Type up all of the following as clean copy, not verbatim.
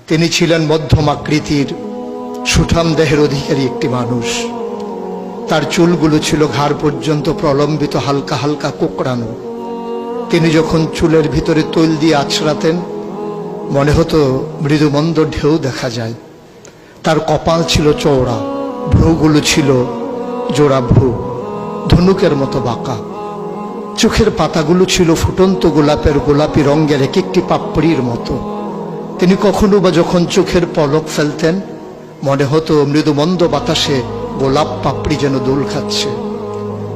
তিনি ছিলেন মধ্যম আকৃতির সুঠাম দেহের অধিকারী একটি মানুষ। তার চুলগুলো ছিল ঘাড় পর্যন্ত প্রলম্বিত, হালকা হালকা কোকড়ানো। তিনি যখন চুলের ভিতরে তৈল দিয়ে আছড়াতেন মনে হতো মৃদুমন্দ ঢেউ দেখা যায়। তার কপাল ছিল চওড়া, ভ্রুগুলো ছিল জোড়া ভ্রু, ধনুকের মতো বাঁকা। চোখের পাতাগুলো ছিল ফুটন্ত গোলাপের গোলাপি রঙের এক একটি পাপড়ির মতো। তিনি কখনো বা যখন চোখের পলক ফেলতেন মনে হতো মৃদুমন্দ বাতাসে গোলাপ পাপড়ি যেন দোল খাচ্ছে।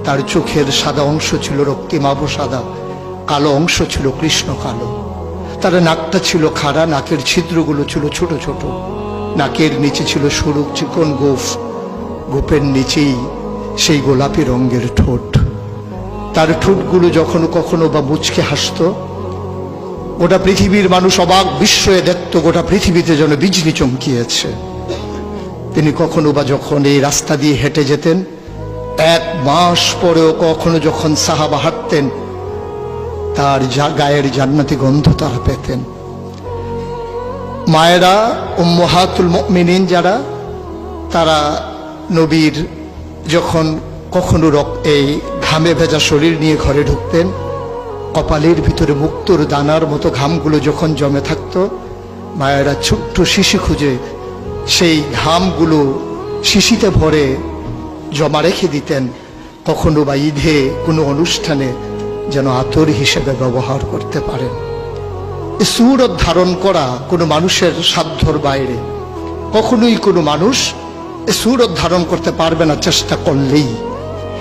তার চোখের সাদা অংশ ছিল রক্তিমাভ সাদা, কালো অংশ ছিল কৃষ্ণ কালো। তার নাকটা ছিল খাড়া, নাকের ছিদ্রগুলো ছিল ছোট ছোট। নাকের নিচে ছিল সরু চিকন গোঁফ, গোঁফের নিচেই সেই গোলাপি রঙের ঠোঁট। তার ঠোঁটগুলো যখন কখনো বা মুচকে হাসত, গোটা পৃথিবীর মানুষ অবাক বিস্ময়ে দেখত গোটা পৃথিবীতে যেন বিজলি চমকিয়েছে। তিনি কখনো বা যখন এই রাস্তা দিয়ে হেঁটে যেতেন, 1 মাস পরেও কখনো যখন সাহাবা হাঁটতেন তার গায়ের জান্নাতি গন্ধ তারা পেতেন। মায়েরা উম্মাহাতুল মুমিনিন যারা, তারা নবীর যখন কখনো এই ঘামে ভেজা শরীর নিয়ে ঘরে ঢুকতেন, কপালের ভিতরে মুক্তোর দানার মতো ঘামগুলো যখন জমে থাকতো, মায়েরা ছোট্ট শিশি খুঁজে সেই ঘামগুলো শিশিতে ভরে জমা রেখে দিতেন, কখনো বা ঈদে কোনো অনুষ্ঠানে যেন আতর হিসেবে ব্যবহার করতে পারেন। এই সুরত ধারণ করা কোনো মানুষের সাধ্যর বাইরে। কখনোই কোনো মানুষ এই সুরত ধারণ করতে পারবে না চেষ্টা করলেই।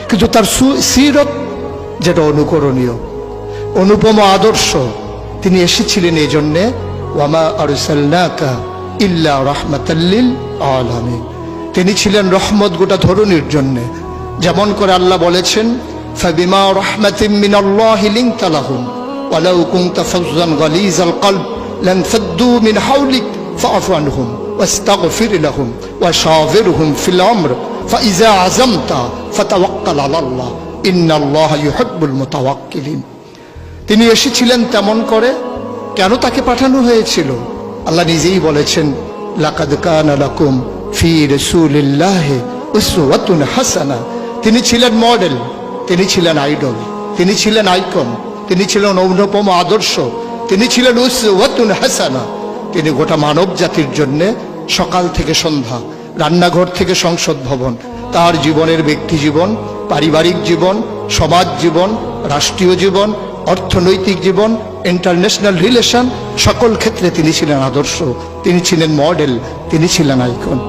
কিন্তু তার সিরত যেটা অনুকরণীয়, অনুপম আদর্শ। তিনি এসেছিলেন এই জন্যে, ওয়ামা আরসালনাকা ইল্লা রাহমাতাল লিল আলামিন। তিনি ছিলেন রহমত গোটা ধরনীর জন্য। যেমন করে আল্লাহ বলেছেন, ফাবিমা রাহমাতিন মিনাল্লাহি লিনতা লাহুম ওয়ালাউ কুনতা ফাজ্জান গালিজাল কলব লানফাদ্দু মিন হাওলিক ফাআফু আনহুম ওয়াস্তাগফির লাহুম ওয়াশাওিরহুম ফিল আমর ফাইযা আযামতা ফাতাওয়াক্কাল আলাল্লাহ ইন্নাল্লাহা ইউহিব্বুল মুতাওয়াক্কিলিন। তিনি এসেছিলেন তেমন করে। কেন তাকে পাঠানো হয়েছিল? আল্লাহ নিজেই বলেছেন, লাকাদ কানা লাকুম ফি রাসূলিল্লাহি উসওয়াতুন হাসানা। তিনি ছিলেন মডেল, তিনি ছিলেন আইডল, তিনি ছিলেন আইকন, তিনি ছিলেন অনুপম আদর্শ, তিনি ছিলেন উসওয়াতুন হাসানা। তিনি গোটা মানব জাতির জন্য সকাল থেকে সন্ধ্যা, রান্নাঘর থেকে সংসদ ভবন, তার জীবনের ব্যক্তি জীবন, পারিবারিক জীবন, সমাজ জীবন, রাষ্ট্রীয় জীবন, অর্থনৈতিক জীবন, ইন্টারন্যাশনাল রিলেশন, সকল ক্ষেত্রে তিনি ছিলেন আদর্শ, তিনি ছিলেন মডেল, তিনি ছিলেন আইকন।